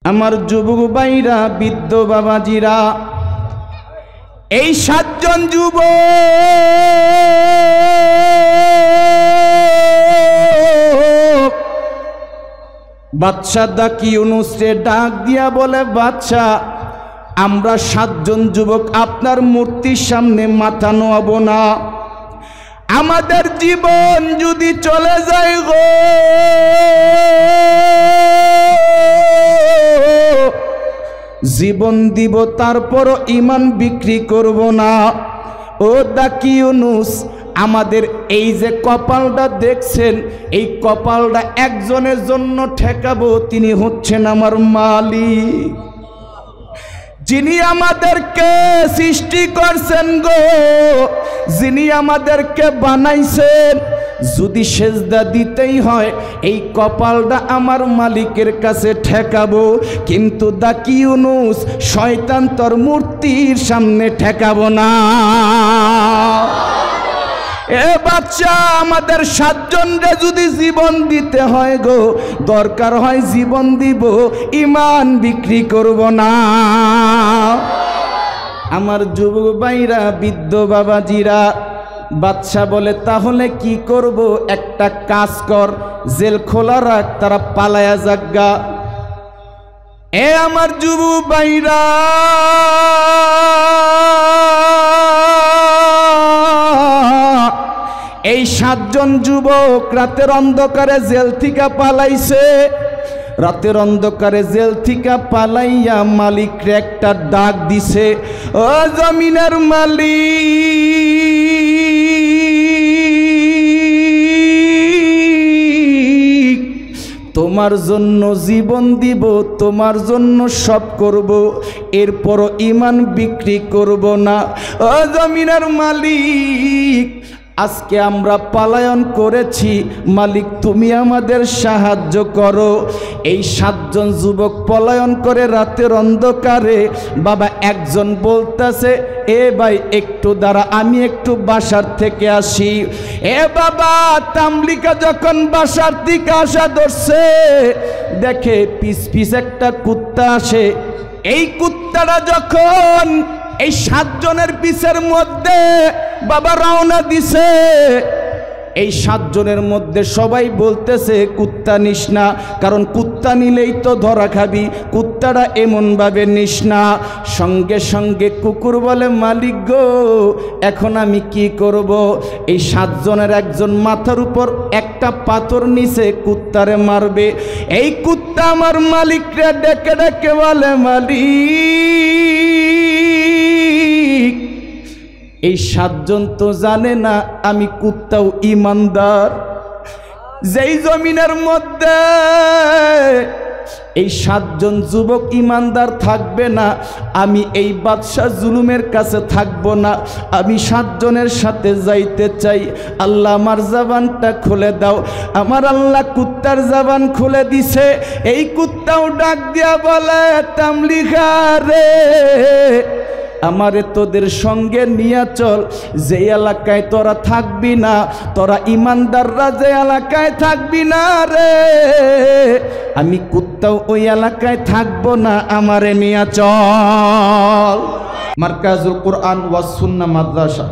আমার যুবক ভাইরা, বৃদ্ধ বাবাজিরা, এই 7 জন যুবক বাদশা দাকি ইউনুসকে ডাক দিয়া বলে, বাদশা, আমরা 7 জন যুবক আপনার মূর্তির সামনে মাথা নোয়াবো না। আমাদের জীবন যদি চলে যায় গো, জীবন দিব, তারপরও ঈমান বিক্রি করব না। ও দাকি ইউনুস, আমাদের এই যে কপালটা দেখছেন, এই কপালটা একজনের জন্য ঠেকাবো, তিনি হচ্ছেন আমার মালিক, যিনি আমাদেরকে সৃষ্টি করছেন গো, যিনি আমাদেরকে বানাইছেন। যদি সেজদা দিতেই হয়, এই কপালটা আমার মালিকের কাছে ঠেকাবো, কিন্তু দাকি ইউনুস, শয়তান তোর মূর্তির সামনে ঠেকাবো না। এ বাচ্চা, আমাদের 7 জনরে যদি জীবন দিতে হয় গো, দরকার হয় জীবন দিব, ঈমান বিক্রি করব না। আমার যুবক ভাইরা, বৃদ্ধ বাবাজিরা, বাদশা বলে, তাহলে কি করব? একটা কাজ কর, জেল খোলা রাখ, তারা পালায়া যাগা। এ আমার যুবক ভাইরা, এই 7 জন যুবক রাতের অন্ধকারে জেল থেকে পালাইছে। রাতের অন্ধকারে জেল থেকে পালাইয়া মালিকরে একটা ডাক দিছে, ও জমিনের মালিক, তোমার জন্য জীবন দিব, তোমার জন্য সব করব, এরপরও ঈমান বিক্রি করব না। ও জমিনের মালিক, আজকে আমরা পলায়ন করেছি, মালিক তুমি আমাদের সাহায্য করো। এই 7 জন যুবক পলায়ন করে রাতের অন্ধকারে। বাবা একজন বলতেছে, এ ভাই একটু দাঁড়া, আমি একটু বাসার থেকে আসি। এ বাবা, তামলিকা যখন বাসার থেকে আসা ধরছে, দেখে পিছ পিছ একটা কুত্তা আসে। এই কুত্তাটা যখন এই 7 জনের পিছের মধ্যে বাবা রওনা দিছে, এই 7 জনের মধ্যে সবাই বলতেছে, কুত্তা নিস না, কারণ কুত্তা নিলেই তো ধরা খাবি, কুত্তাটা এমন ভাবে নিস না। সঙ্গে সঙ্গে কুকুর বলে, মালিক গো, এখন আমি কি করব? এই 7 জনের একজন মাথার উপর একটা পাথর নিছে, কুত্তারে মারবে। এই কুত্তা আমার মালিকরে ডেকে ডেকে বলে, মালিক, এই 7 জন তো জানে না আমি কুত্তাও ইমানদার। যেই জমিনের মধ্যে এই 7 জন যুবক ইমানদার থাকবে না, আমি এই বাদশাহ জুলুমের কাছে থাকব না, আমি 7 জনের সাথে যাইতে চাই। আল্লাহ আমার জবানটা খুলে দাও। আমার আল্লাহ কুত্তার জবান খুলে দিছে। এই কুত্তাও ডাক দিয়া বলে, তামলিকা রে, আমারে তোদের সঙ্গে নিয়ে চল, যে এলাকায় তোরা থাকবি না, তোরা ইমানদাররা যে এলাকায় থাকবি না রে, আমি কুত্তাও ওই এলাকায় থাকবো না, আমারে নিয়ে চল। মারকাজুল কুরআন ওয়াস সুন্নাহ মাদ্রাসা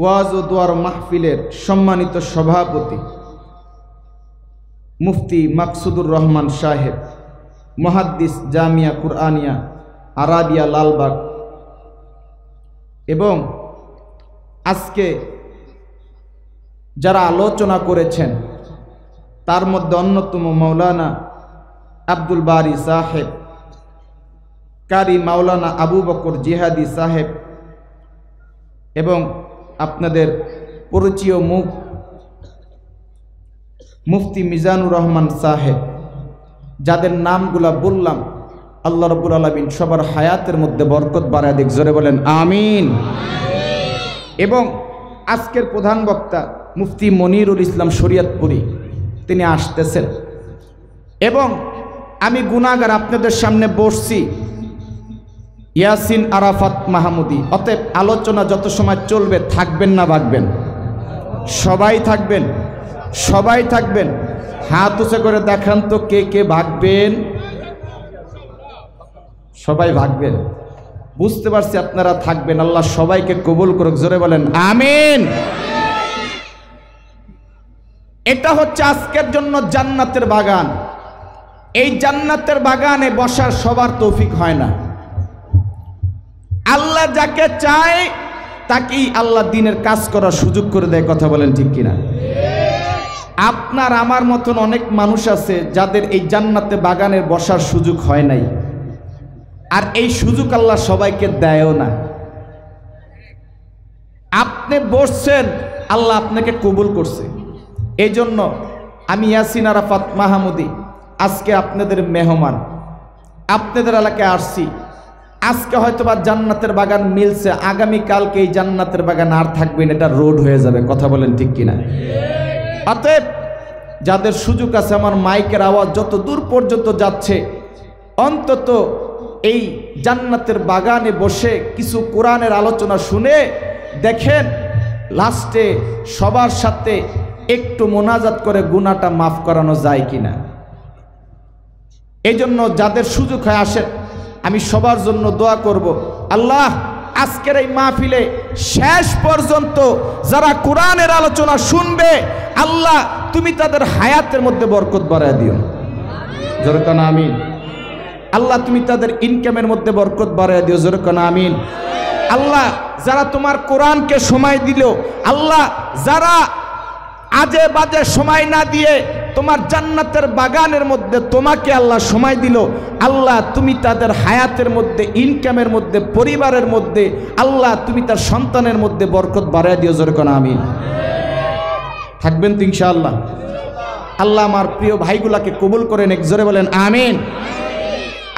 ওয়াজ ও দোয়ার মাহফিলের সম্মানিত সভাপতি মুফতি মাকসুদুর রহমান সাহেব, মুহাদ্দিস জামিয়া কুরআনিয়া আরাবিয়া লালবাগ, এবং আজকে যারা আলোচনা করেছেন তার মধ্যে অন্যতম মাওলানা আব্দুল বারি সাহেব, কারি মাওলানা আবু বকর জিহাদি সাহেব, এবং আপনাদের পরিচিত মুখ মুফতি মিজানুর রহমান সাহেব, যাদের নামগুলা বললাম, আল্লাহ রাব্বুল আলামিন সবার হায়াতের মধ্যে বরকত বাড়ায় দিক, জোরে বলেন আমিন। এবং আজকের প্রধান বক্তা মুফতি মনিরুল ইসলাম শরীয়তপুরী, তিনি আসতেছেন। এবং আমি গুনাহগার, আপনাদের সামনে বসছি, ইয়াসিন আরাফাত মাহমুদি। অতএব আলোচনা যত সময় চলবে, থাকবেন না ভাগবেন? সবাই থাকবেন, সবাই থাকবেন। হাত উঁচু করে দেখান তো কে কে ভাগবেন? সবাই ভাগবেন, বুঝতে পারছি আপনারা থাকবেন। আল্লাহ সবাইকে কবুল করুক, জোরে বলেন আমিন। এটা হচ্ছে আজকের জন্য জান্নাতের বাগান। এই জান্নাতের বাগানে বসার সবার তৌফিক হয় না। আল্লাহ যাকে চায় তাকেই আল্লাহ দিনের কাজ করার সুযোগ করে দেয়, কথা বলেন ঠিক কিনা? আপনার আমার মতন অনেক মানুষ আছে যাদের এই জান্নাতে বাগানের বসার সুযোগ হয় নাই, আর এই সুযোগ আল্লাহ সবাইকে দেয়ও না। আপনি বসছেন, আল্লাহ আপনাকে কবুল করছে। এই জন্য আমি ইয়াসিন আরাফাত মাহমুদি আজকে আপনাদের মেহমান, আপনাদের এলাকায় আসছি। আজকে হয়তোবা জান্নাতের বাগান মিলছে, আগামীকালকে এই জান্নাতের বাগান আর থাকবেন, এটা রোড হয়ে যাবে, কথা বলেন ঠিক কিনা? অতএব যাদের সুযোগ আছে, আমার মাইকের আওয়াজ যত দূর পর্যন্ত যাচ্ছে, অন্তত এই জান্নাতের বাগানে বসে কিছু কোরআনের আলোচনা শুনে দেখেন, লাস্টে সবার সাথে একটু মোনাজাত করে গুনাহটা মাফ করানো যায় কিনা। এই জন্য যাদের সুযোগ হয় আসেন, আমি সবার জন্য দোয়া করব। আল্লাহ আজকের এই মাহফিলে শেষ পর্যন্ত যারা কোরআনের আলোচনা শুনবে, আল্লাহ তুমি তাদের হায়াতের মধ্যে বরকত বাড়ায় দিও, জোরে কানা আমিন। আল্লাহ তুমি তাদের ইনকামের মধ্যে বরকত বাড়ায় দিও, জোরে কানা আমিন। আল্লাহ যারা তোমার কোরআনকে সময় দিল, আল্লাহ যারা আজে বাজে সময় না দিয়ে তোমার জান্নাতের বাগানের মধ্যে তোমাকে আল্লাহ সময় দিল, আল্লাহ তুমি তাদের হায়াতের মধ্যে, ইনকামের মধ্যে, পরিবারের মধ্যে, আল্লাহ তুমি তার সন্তানের মধ্যে বরকত বাড়ায় দিও, জোরে কোন আমিন। থাকবেন তো ইনশাআল্লাহ? আল্লাহ আমার প্রিয় ভাইগুলাকে কবুল করেন, এক জোরে বলেন আমিন।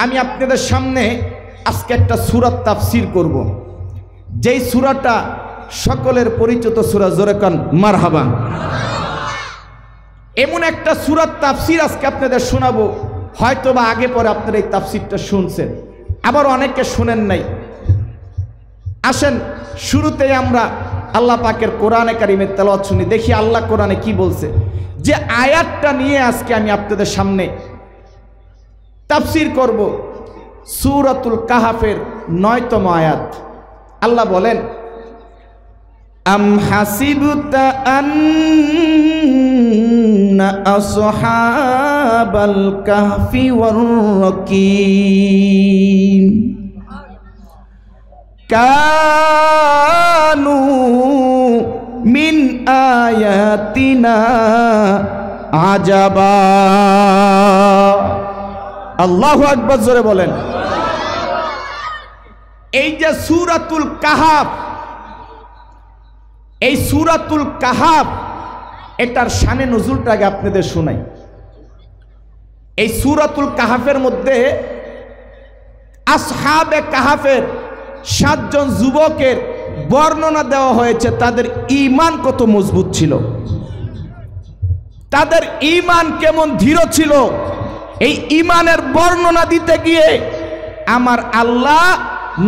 আমি আপনাদের সামনে আজকে একটা সূরা তাফসীর করব, যেই সূরাটা সকলের পরিচিত সূরা, জোরে কোন মারহাবা। এমন একটা সূরা তাফসীর আজকে আপনাদের শোনাবো, হয়তোবা আগে পরে আপনারা এই তাফসীরটা শুনছেন, আবার অনেকে শুনেন নাই। আসেন শুরুতেই আমরা আল্লাহ পাকের কোরআনে কারিমের তেলাওয়াত শুনি, দেখি আল্লাহ কোরআনে কি বলছে। যে আয়াতটা নিয়ে আজকে আমি আপনাদের সামনে তাফসীর করব, সূরাতুল কাহাফের 9তম আয়াত। আল্লাহ বলেন, আম হাসিবতা আন্না আসহাবাল কাহফি ওয়ার রাকিম কানু মিন আয়াতিনা আজাবা। আল্লাহু আকবার, জোরে বলেন। এই যে সূরাতুল কাহাফ, এই সূরাতুল কাহাফ, এটার শানে নুজুলটা আগে আপনাদের শোনাই। এই সূরাতুল কাহাফের মধ্যে আসহাবে কাহাফের 7 জন যুবকের বর্ণনা দেওয়া হয়েছে, তাদের ঈমান কত মজবুত ছিল, তাদের ঈমান কেমন দৃঢ় ছিল। এই ঈমানের বর্ণনা দিতে গিয়ে আমার আল্লাহ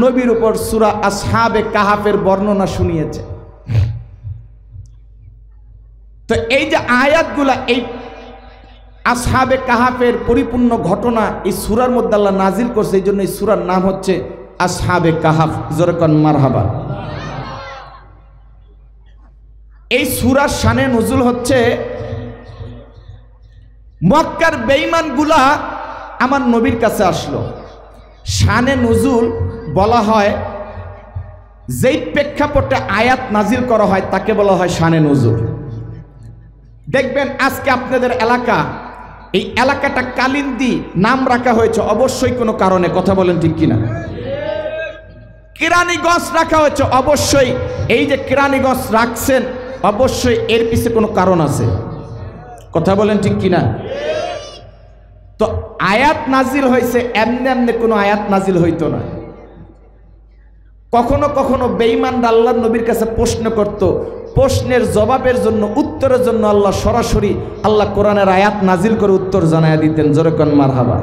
নবীর উপর সূরা আসহাবে কাহাফের বর্ণনা শুনিয়েছে। তো এই যে আয়াতগুলা, এই আসহাবে কাহাফের পরিপূর্ণ ঘটনা এই সূরার মধ্যে আল্লাহ নাজিল করছে, এই জন্য এই সূরার নাম হচ্ছে আসহাবে কাহাফ, জোরে কোন মারহাবা। এই সূরার শানে নুজুল হচ্ছে, মক্কার বেঈমানগুলা আমার নবীর কাছে আসলো। শানে নুজুল বলা হয়, যেই প্রেক্ষাপটে আয়াত নাজিল করা হয় তাকে বলা হয় শানে নুজুল। দেখবেন আজকে আপনাদের এলাকা, এই এলাকাটা কালিন্দী নাম রাখা হয়েছে অবশ্যই কোনো কারণে, কথা বলেন ঠিক কিনা? কেরানীগঞ্জ রাখা হয়েছে অবশ্যই, এই যে কেরানীগঞ্জ রাখছেন অবশ্যই এর পিছে কোনো কারণ আছে, কথা বলেন ঠিক কিনা? তো আয়াত নাজিল হয়েছে এমনি এমনি কোনো আয়াত নাজিল হইতো না। কখনো কখনো বেঈমানরা আল্লাহর নবীর কাছে প্রশ্ন করত, প্রশ্নের জবাবের জন্য, উত্তরের জন্য আল্লাহ সরাসরি আল্লাহ কোরআনের আয়াত নাজিল করে উত্তর জানায়া দিতেন, জোরে কোন মারহাবা।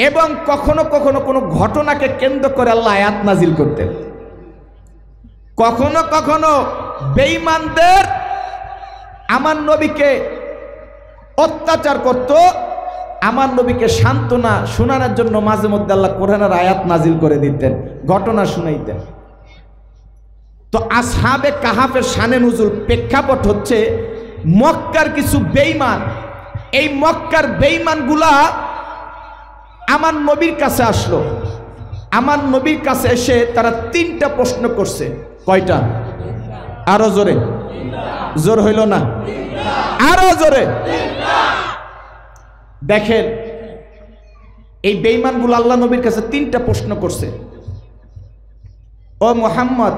এবং কখনো কখনো কোনো ঘটনাকে কেন্দ্র করে আল্লাহ আয়াত নাজিল করতেন। কখনো কখনো বেঈমানদের আমার নবীকে অত্যাচার করত, আমার নবীকে সান্ত্বনা শোনানোর জন্য মাঝে মধ্যে আল্লাহ কোরআনের আয়াত নাজিল করে দিতেন, ঘটনা শুনাইতেন। তো আসহাবে কাহাফের শানে নুজুল প্রেক্ষাপট হচ্ছে মক্কার কিছু বেঈমান, এই মক্কার বেঈমানগুলা আমার নবীর কাছে আসলো। আমার নবীর কাছে এসে তারা 3টা প্রশ্ন করছে। কয়টা? আরো জোরে, জোর হইল না, আরো জোরে। দেখেন এই বেঈমানগুলো আল্লাহ নবীর কাছে 3টা প্রশ্ন করছে। ও মুহাম্মদ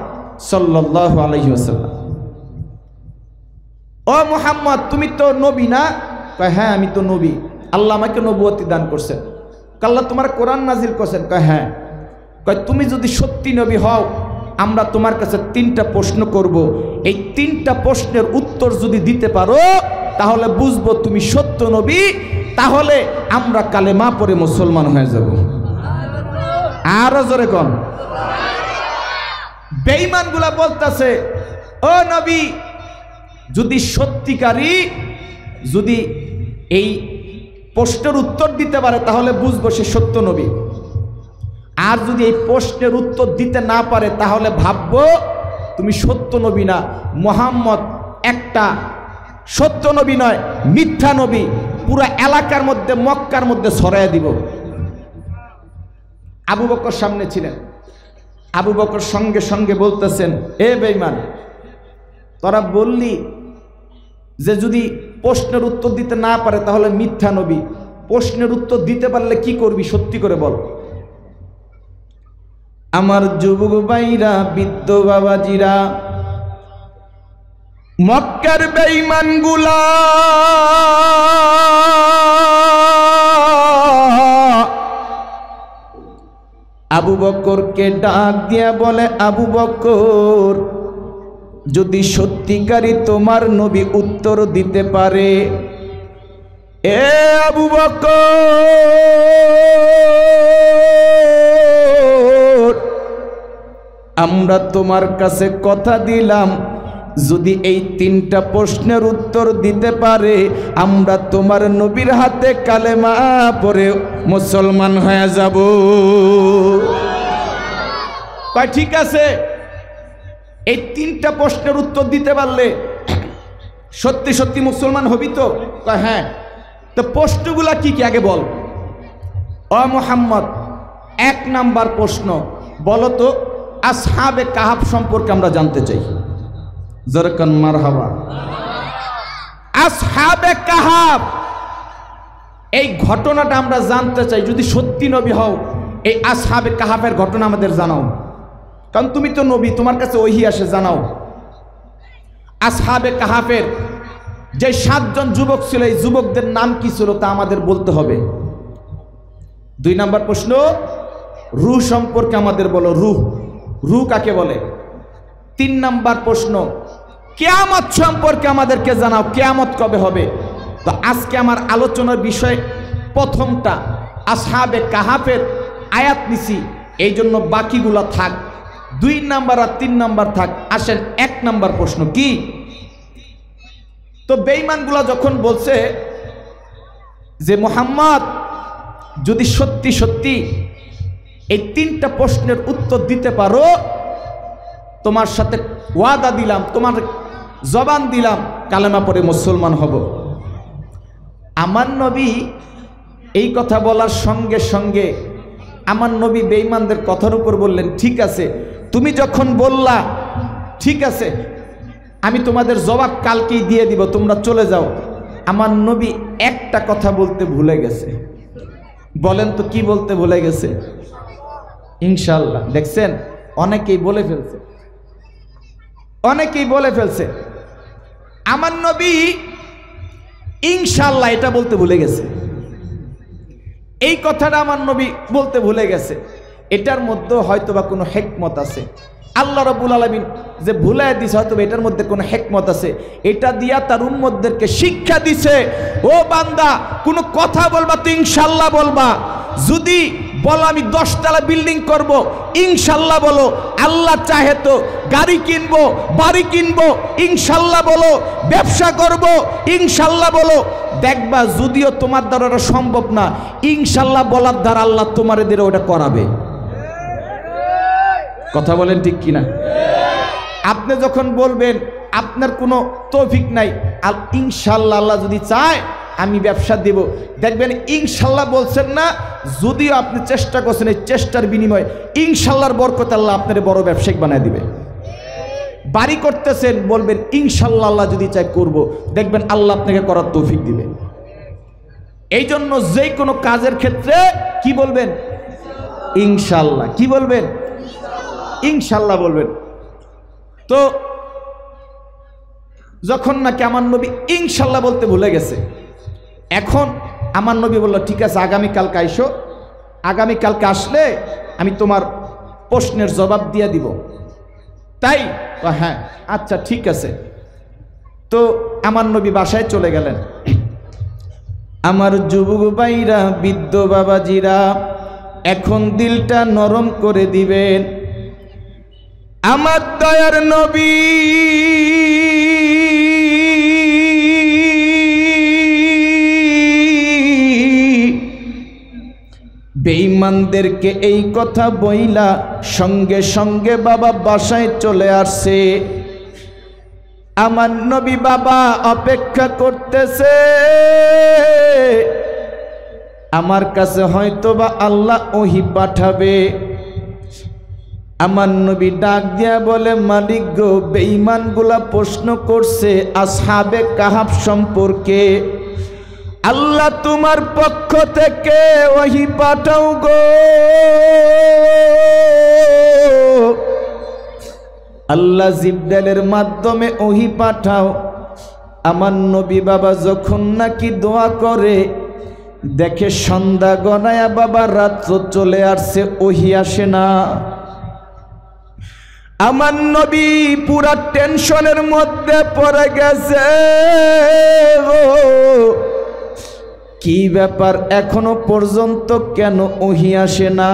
সাল্লাল্লাহু আলাইহি ওয়াসাল্লাম, ও মুহাম্মদ তুমি তো নবী না? কয় হ্যাঁ আমি তো নবী, আল্লাহ আমাকে নবুয়তি দান করছেন। আল্লাহ তোমার কোরআন নাজিল করছেন? কয় হ্যাঁ। কয় তুমি যদি সত্যি নবী হও আমরা তোমার কাছে 3টা প্রশ্ন করব, এই 3টা প্রশ্নের উত্তর যদি দিতে পারো তাহলে বুঝবো তুমি সত্য নবী, তাহলে আমরা কালেমা পড়ে মুসলমান হয়ে যাব। আরো জোরে কোন? বেঈমানগুলা বলতেছে ও নবী যদি সত্যিকারী যদি এই প্রশ্নের উত্তর দিতে পারে তাহলে বুঝবো সে সত্য নবী, আর যদি এই প্রশ্নের উত্তর দিতে না পারে তাহলে ভাববো তুমি সত্য নবী না, মুহাম্মদ একটা সত্য নবী নয়, মিথ্যা নবী, পুরো এলাকার মধ্যে মক্কার মধ্যে ছড়াইয়া দিব। আবু বকর সামনে ছিলেন, আবু বকর সঙ্গে সঙ্গে বলতেছেন এ বেঈমান তোরা বললি যে যদি প্রশ্নের উত্তর দিতে না পারে তাহলে মিথ্যা নবী, প্রশ্নের উত্তর দিতে পারলে কি করবি সত্যি করে বল। আমার যুবক ভাইরা, বৃদ্ধ বাবাজিরা, মক্কার বেঈমানগুলা আবু বকরকে ডাক দিয়া বলে আবু বকর যদি সত্যিকারী তোমার নবী উত্তর দিতে পারে, এ আবু বকর আমরা তোমার কাছে কথা দিলাম যদি এই 3টা প্রশ্নের উত্তর দিতে পারে আমরা তোমার নবীর হাতে কালেমা পড়ে মুসলমান হয়ে যাব। কয় ঠিক আছে, এই 3টা প্রশ্নের উত্তর দিতে পারলে সত্যি সত্যি মুসলমান হবি তো? কয় হ্যাঁ। তো প্রশ্নগুলা কি কি আগে বল। ও মুহাম্মদ 1 নাম্বার প্রশ্ন বলো তো আসহাবে কাহাফ সম্পর্কে আমরা জানতে চাই। জরকান মারহাবা। আসহাবে কাহাফ এই ঘটনাটা আমরা জানতে চাই, যদি সত্যি নবী হও এই আসহাবে কাহাফের ঘটনা আমাদের জানাও, কারণ তুমি তো নবী, তোমার কাছে ওহী আসে, জানাও। আসহাবে কাহাফের যে 7 জন যুবক ছিল এই যুবকদের নাম কি ছিল তা আমাদের বলতে হবে। 2 নাম্বার প্রশ্ন রূহ সম্পর্কে আমাদের বলো, রূহ, রূহ কাকে বলে। 3 নাম্বার প্রশ্ন কিয়ামত সম্পর্কে আমাদেরকে জানাও, কিয়ামত কবে হবে। তো আজকে আমার আলোচনার বিষয় প্রথমটা আসহাবে কাহাফের আয়াত নিছি, এই জন্য বাকিগুলা থাক। 2 নাম্বার আর 3 নাম্বার থাক। আসেন 1 নাম্বার প্রশ্ন কি। তো বেঈমানগুলা যখন বলছে যে মুহাম্মদ যদি সত্যি সত্যি এই 3টা প্রশ্নের উত্তর দিতে পারো তোমার সাথে ওয়াদা দিলাম, তোমার জবান দিলাম কালেমা পড়ে মুসলমান হব। আমার নবী এই কথা বলার সঙ্গে সঙ্গে আমার নবী বেঈমানদের কথার উপর বললেন ঠিক আছে তুমি যখন বললা ঠিক আছে আমি তোমাদের জবাব কালকেই দিয়ে দিব, তোমরা চলে যাও। আমার নবী একটা কথা বলতে ভুলে গেছে। বলেন তো কি বলতে ভুলে গেছে? ইনশাআল্লাহ। দেখছেন অনেকেই বলে ফেলছে, অনেকেই বলে ফেলছে। আমার নবী ইনশাআল্লাহ এটা বলতে ভুলে গেছে। এই কথাটা আমার নবী বলতে ভুলে গেছে, এটার মধ্যে হয়তো বা কোনো হিকমত আছে। আল্লাহ রাব্বুল আলামিন যে ভুলায় দিছে হয়তো এটার মধ্যে কোনো হিকমত আছে, এটা দিয়া তার উম্মতদেরকে শিক্ষা দিছে ও বান্দা কোনো কথা বলবা তো ইনশাআল্লাহ বলবা, যদি বলো আমি 10 তলা বিল্ডিং করব, ইনশাল্লাহ বলো। আল্লাহ চাহে তো গাড়ি কিনবো, বাড়ি কিনবো, ইনশাল্লাহ বলো। ব্যবসা করব, ইনশাল্লাহ বলো। দেখবা যদিও তোমার দ্বারা ওটা সম্ভব না, ইনশাল্লাহ বলার দ্বারা আল্লাহ তোমার দিয়ে ওটা করাবে। কথা বলেন ঠিক কিনা? আপনি যখন বলবেন আপনার কোনো তৌফিক নাই, আর ইনশাল্লাহ আল্লাহ যদি চায় আমি ব্যবসা দেব, দেখবেন ইনশাল্লাহ বলছেন না, যদিও আপনি চেষ্টা করছেন, এই চেষ্টার বিনিময়ে ইনশাল্লাহর বরকতে আল্লাহ আপনার বড় ব্যবসায়িক বানিয়ে দিবে। বাড়ি করতেছেন, বলবেন ইনশাল্লাহ আল্লাহ যদি চায় করব, দেখবেন আল্লাহ আপনাকে করার তৌফিক দিবে। এই জন্য যে কোনো কাজের ক্ষেত্রে কি বলবেন? ইনশাল্লাহ। কি বলবেন? ইনশাল্লাহ বলবেন। তো যখন নাকি আমার নবী ইনশাল্লাহ বলতে ভুলে গেছে, এখন আমার নবী বলল ঠিক আছে আগামীকালকে আইসো, আগামীকালকে আসলে আমি তোমার প্রশ্নের জবাব দিয়ে দিব। তাই? হ্যাঁ আচ্ছা ঠিক আছে। তো আমার নবী বাসায় চলে গেলেন। আমার যুবক ভাইরা, বৃদ্ধ বাবাজিরা, এখন দিলটা নরম করে দিবেন। আমার দয়ার নবী বেঈমানদেরকে এই কথা বইলা সঙ্গে সঙ্গে বাবা বাসায় চলে আসছে। আমার নবী বাবা অপেক্ষা করতেছে, আমার কাছে হয়তোবা আল্লাহ ওহী পাঠাবে। আমার নবী ডাক দিয়া বলে, মালিক গো, বেঈমানগুলা প্রশ্ন করছে আসহাবে কাহাফ সম্পর্কে, আল্লাহ তোমার পক্ষ থেকে ওহী পাঠাও গো। আল্লাহ জিবরাইলের মাধ্যমে ওহী পাঠাও। আমার নবী বাবা যখন নাকি দোয়া করে, দেখে সন্ধ্যা গনায়া বাবা রাত্র চলে আসছে, ওহী আসে না। আমার নবী পুরা টেনশনের মধ্যে পড়ে গেছে, কি ব্যাপার এখনো পর্যন্ত কেন ওহী আসে না?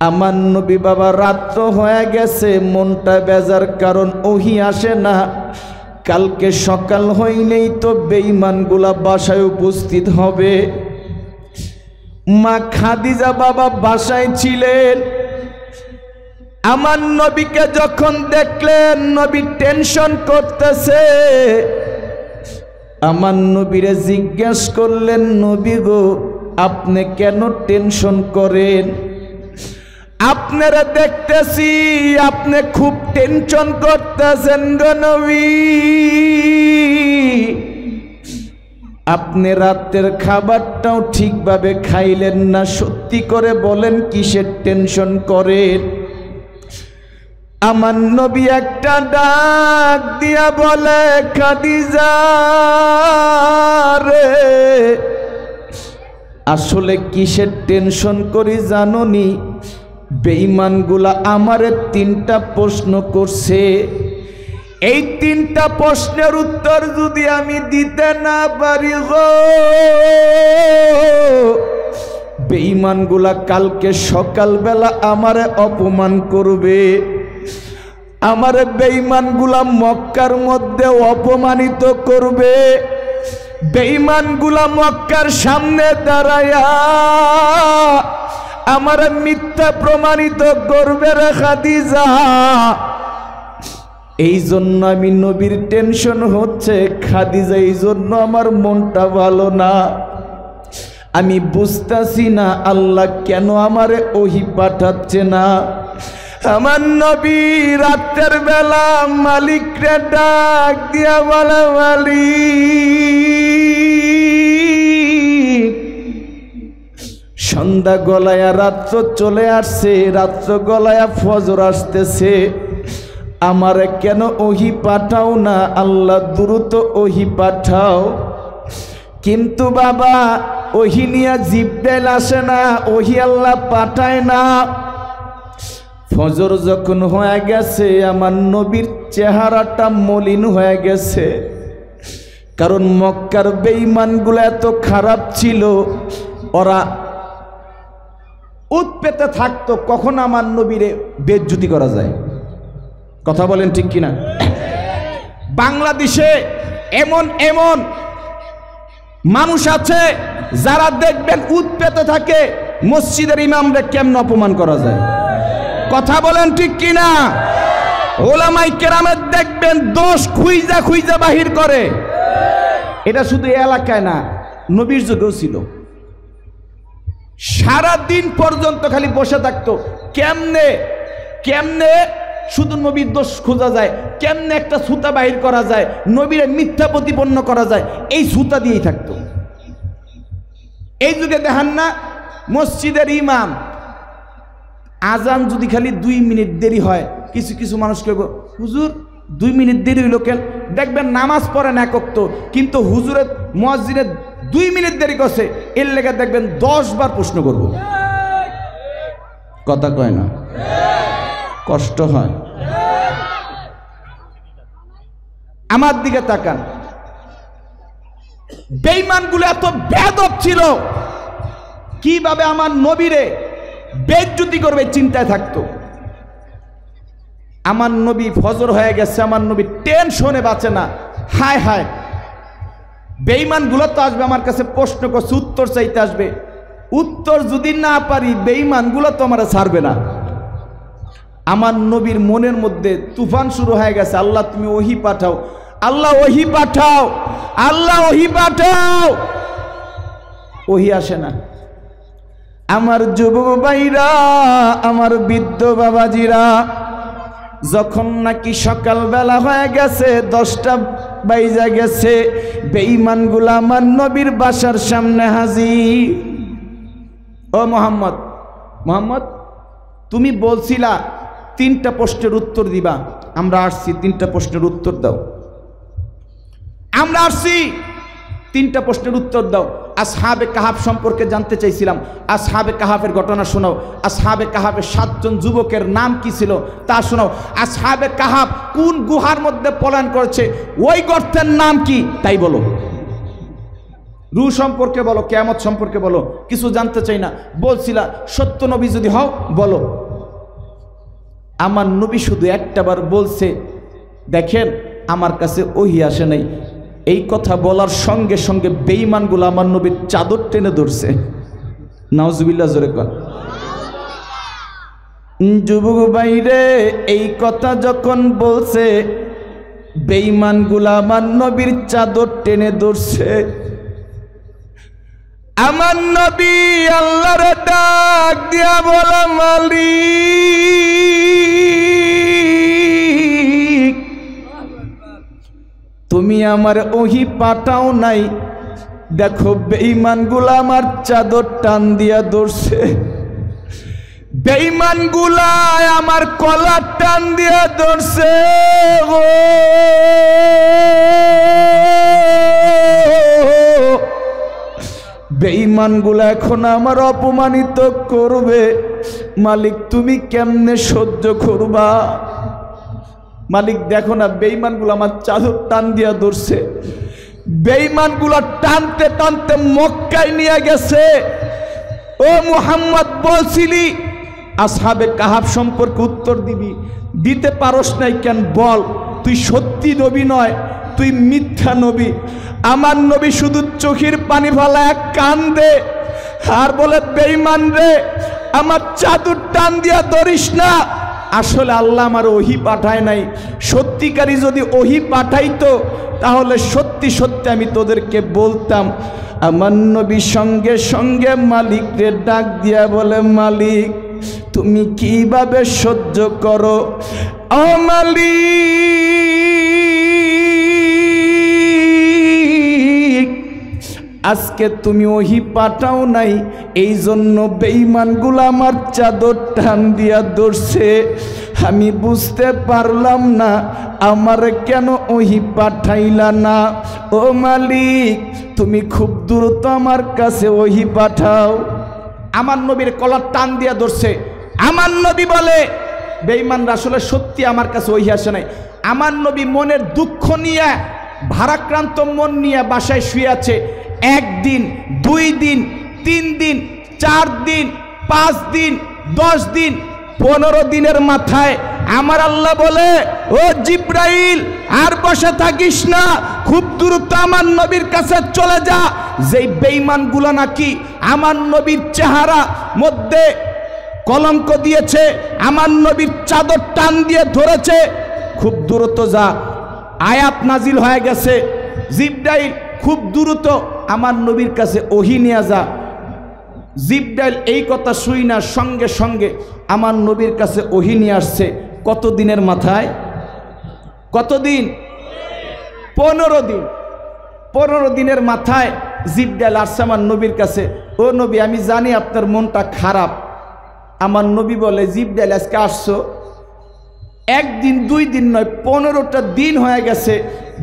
আমার নবী বাবা রাত্র হয়ে গেছে, মনটা বেজার, কারণ ওহী আসে না। কালকে সকাল হইলেই তো বেঈমানগুলা বাসায় উপস্থিত হবে। মা খাদিজা বাবা বাসায় ছিলেন। আমার নবীকে যখন দেখলেন, নবী টেনশন করতেছে। আমার নবীরে জিজ্ঞেস করলেন, নবী গো, আপনি কেন টেনশন করেন? আপনারা দেখতেছি আপনি খুব টেনশন করতেছেন গো নবী। আপনি রাতের খাবারটাও ঠিকভাবে খাইলেন না, সত্যি করে বলেন কিসের টেনশন করেন? আমার নবী একটা ডাক দিয়া বলে, খাদিজা রে, আসলে কিসের টেনশন করি জানোনি? বেঈমানগুলা আমারে 3টা প্রশ্ন করছে। এই 3টা প্রশ্নের উত্তর যদি আমি দিতে না পারি গো, বেঈমানগুলা কালকে সকালবেলা আমারে অপমান করবে। আমার বেঈমানগুলা মক্কার মধ্যে অপমানিত করবে। বেঈমানগুলা মক্কার সামনে দাঁড়ায়া আমার মিথ্যা প্রমাণিত করবে রে খাদিজা। এই জন্য আমি নবীর টেনশন হচ্ছে খাদিজা, এই জন্য আমার মনটা ভালো না। আমি বুঝতাছি না আল্লাহ কেন আমারে ওহী পাঠাচ্ছে না। আমার নবী রাতের বেলা মালিকরে ডাক দিয়া বলে, মালিক, সন্ধ্যা গলায়া রাত্র চলে আসছে, রাত্র গলায়া ফজর আসতেছে, আমারে কেন ওহী পাঠাও না? আল্লাহ দ্রুত ওহী পাঠাও। কিন্তু বাবা ওহী নিয়ে জিবরাইল আসে না, ওহী আল্লাহ পাঠায় না। ফজর যখন হয়ে গেছে, আমার নবীর চেহারাটা মলিন হয়ে গেছে, কারণ মক্কার বেঈমানগুলো এত খারাপ ছিল। ওরা উৎপেতে থাকতো কখন আমার নবীরে বেইজ্জতি করা যায়। কথা বলেন ঠিক কিনা? বাংলাদেশে এমন এমন মানুষ আছে যারা দেখবেন উৎপেতে থাকে মসজিদের ইমামরে কেমন অপমান করা যায়। কথা বলেন ঠিক কিনা? ওলামায়ে কেরামের দেখবেন দোষ খুঁজা খুঁজা বাহির করে। এটা শুধু এলাকায় না, নবীর যুগেও ছিল। সারা দিন পর্যন্ত খালি বসে থাকতো কেমনে কেমনে শুধু নবীর দোষ খোঁজা যায়, কেমনে একটা ছুতা বাহির করা যায়, নবীরে মিথ্যা প্রতিপন্ন করা যায়, এই ছুতা দিয়েই থাকতো। এই যুগে দেখান না মসজিদের ইমাম আজান যদি খালি 2 মিনিট দেরি হয়, কিছু কিছু মানুষ কইব হুজুর 2 মিনিট দেরি হইল কেন? দেখবেন নামাজ পড়েন এক ওয়াক্ত, কিন্তু হুজুরের মুয়াজ্জিনের 2 মিনিট দেরি করছে, এর লেগে দেখবেন 10 বার প্রশ্ন করব। কথা কয় না? কষ্ট হয়। আমার দিকে তাকান, বেঈমানগুলো এত বেয়াদব ছিল, কিভাবে আমার নবীরে বেইজ্জতি করবে চিন্তায় থাকতো। আমার নবী ফজর হয়ে গেছে, আমার নবী টেনশনে বাঁচে না। হায় হায়, বেঈমানগুলো তো আসবে আমার কাছে, প্রশ্ন করছে, উত্তর চাইতে আসবে। উত্তর যদি না পারি বেঈমানগুলো তো আমার ছাড়বে না। আমার নবীর মনের মধ্যে তুফান শুরু হয়ে গেছে, আল্লাহ তুমি ওহী পাঠাও, আল্লাহ ওহী পাঠাও, আল্লাহ ওহী পাঠাও। ওহী আসে না। আমার যুবক ভাইরা, আমার বৃদ্ধ বাবাজিরা, যখন নাকি সকালবেলা হয়ে গেছে, 10টা বাইজা গেছে, বেঈমানগুলো আমার নবীর বাসার সামনে হাজির। ও মোহাম্মদ, মোহাম্মদ তুমি বলছিলা 3টা প্রশ্নের উত্তর দিবা, আমরা আসছি 3টা প্রশ্নের উত্তর দাও। আমরা আসছি 3টা প্রশ্নের উত্তর দাও। আসহাবে কাহাফ সম্পর্কে জানতে চাইছিলাম, আসহাবে কাহাফের ঘটনা শোনাও। আসহাবে কাহাফের 7 জন যুবকের নাম কি ছিল তা শোনাও। আসহাবে কাহাফ কোন গুহার মধ্যে পলায়ন করেছে, ওই গর্তের নাম কি তাই বলো। রূহ সম্পর্কে বলো, কিয়ামত সম্পর্কে বলো, কিছু জানতে চাই না। বলছিলা সত্য নবী যদি হও বলো। আমার নবী শুধু একটাবার বলছে, দেখেন আমার কাছে ওহী আসে নাই। এই কথা বলার সঙ্গে সঙ্গে বেঈমানগুলো আমার নবীর চাদর টেনে ধরছে। নাউজুবিল্লাহ, জোরে কর। যুবক ভাইরে, এই কথা যখন বলছে, বেঈমানগুলো আমার নবীর চাদর টেনে ধরছে। আমার নবী আল্লাহর ডাক দিয়া বলে, মালিক তুমি আমার ওহী পাঠাও নাই। দেখো বেঈমানগুলা আমার চাদর টান দিয়া ধরছে, বেঈমানগুলা আমার কলার টান দিয়া ধরছে। বেঈমানগুলা এখন আমার অপমানিত করবে, মালিক তুমি কেমনে সহ্য করবা? মালিক দেখো না, বেঈমানগুলো আমার চাদর টান দিয়া ধরছে, বেঈমানগুলো টানতে টানতে মক্কায় নিয়ে গেছে। ও মুহাম্মদ বলছিলি আসহাবে কাহাফ সম্পর্কে উত্তর দিবি, দিতে পারস নাই কেন? বল, তুই সত্যি নবী নয়, তুই মিথ্যা নবী। আমার নবী শুধু চোখের পানি ফেলায় কান্দে আর বলে, বেঈমান রে আমার চাদর টান দিয়া ধরিস না। আসলে আল্লাহ আমার ওহী পাঠায় নাই, সত্যিকারই যদি ওহী পাঠাইতো তাহলে সত্যি সত্যি আমি তোদেরকে বলতাম। আমার নবী সঙ্গে সঙ্গে মালিককে ডাক দিয়া বলে, মালিক তুমি কিভাবে সহ্য করো? ও মালিক আজকে তুমি ওহী পাঠাও নাই, এই জন্য বেঈমানগুলো আমার চাদর টান দিয়া ধরছে। আমি বুঝতে পারলাম না আমার কেন ওহী পাঠাইলা না। ও মালিক তুমি খুব দ্রুত আমার কাছে ওহী পাঠাও। আমার নবীর কলার টান দিয়া ধরছে। আমার নবী বলে, বেঈমানরা আসলে সত্যি আমার কাছে ওহী আসে নাই। আমার নবী মনের দুঃখ নিয়ে, ভারাক্রান্ত মন নিয়ে বাসায় শুয়ে আছে। 1 দিন, 2 দিন, 3 দিন, 4 দিন, 5 দিন 10 দিন 15 দিনের মাথায় আমার আল্লাহ বলে, ও জিব্রাইল আর বসে থাকিস না, খুব দ্রুত আমার নবীর কাছে চলে যা। যেই বেঈমানগুলো নাকি আমার নবীর চেহারা মধ্যে কলঙ্ক দিয়েছে, আমার নবীর চাদর টান দিয়ে ধরেছে, খুব দ্রুত যা। আয়াত নাজিল হয়ে গেছে, জিব্রাইল খুব দ্রুত আমার নবীর কাছে ওহী নিয়ে যা। জিব্রাইল এই কথা শুই না, সঙ্গে সঙ্গে আমার নবীর কাছে ওহী নিয়ে আসছে। কত দিনের মাথায়? কতদিন? 15 দিন। 15 দিনের মাথায় জিব্রাইল আসছে আমার নবীর কাছে। ও নবী, আমি জানি আপনার মনটা খারাপ। আমার নবী বলে, জিব্রাইল আজকে আসছো, 1 দিন 2 দিন নয়, 15টা দিন হয়ে গেছে।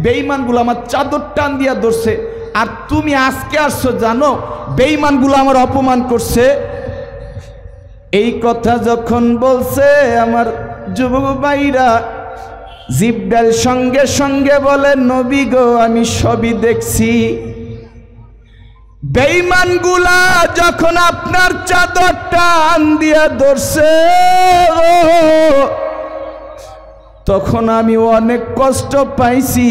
বেঈমানগুলো আমার চাদর টান দিয়া ধরছে, আর তুমি আজকে আসছো, জানো বেঈমানগুলো আমার অপমান করছে। এই কথা যখন বলছে আমার যুবক ভাইরা, জিব্রাইল সঙ্গে সঙ্গে বলে, নবী গো, আমি সবই দেখছি। বেঈমানগুলা যখন আপনার চাদর টান দিয়া ধরছে, তখন আমি অনেক কষ্ট পাইছি,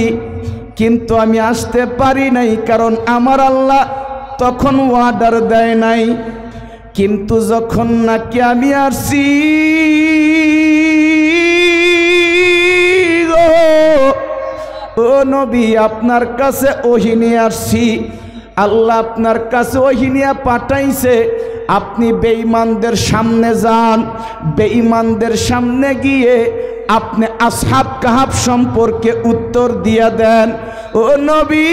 কিন্তু আমি আসতে পারি নাই, কারণ আমার আল্লাহ তখন অর্ডার দেয় নাই। কিন্তু যখন নাকি আমি আসছি, ও নবী, আপনার কাছে ওহী নিয়ে আসছি, আল্লাহ আপনার কাছে ওহী নিয়ে পাঠাইছে, আপনি বেঈমানদের সামনে যান। বেঈমানদের সামনে গিয়ে আপনি আসহাব কাহাফ সম্পর্কে উত্তর দিয়া দেন। ও নবী,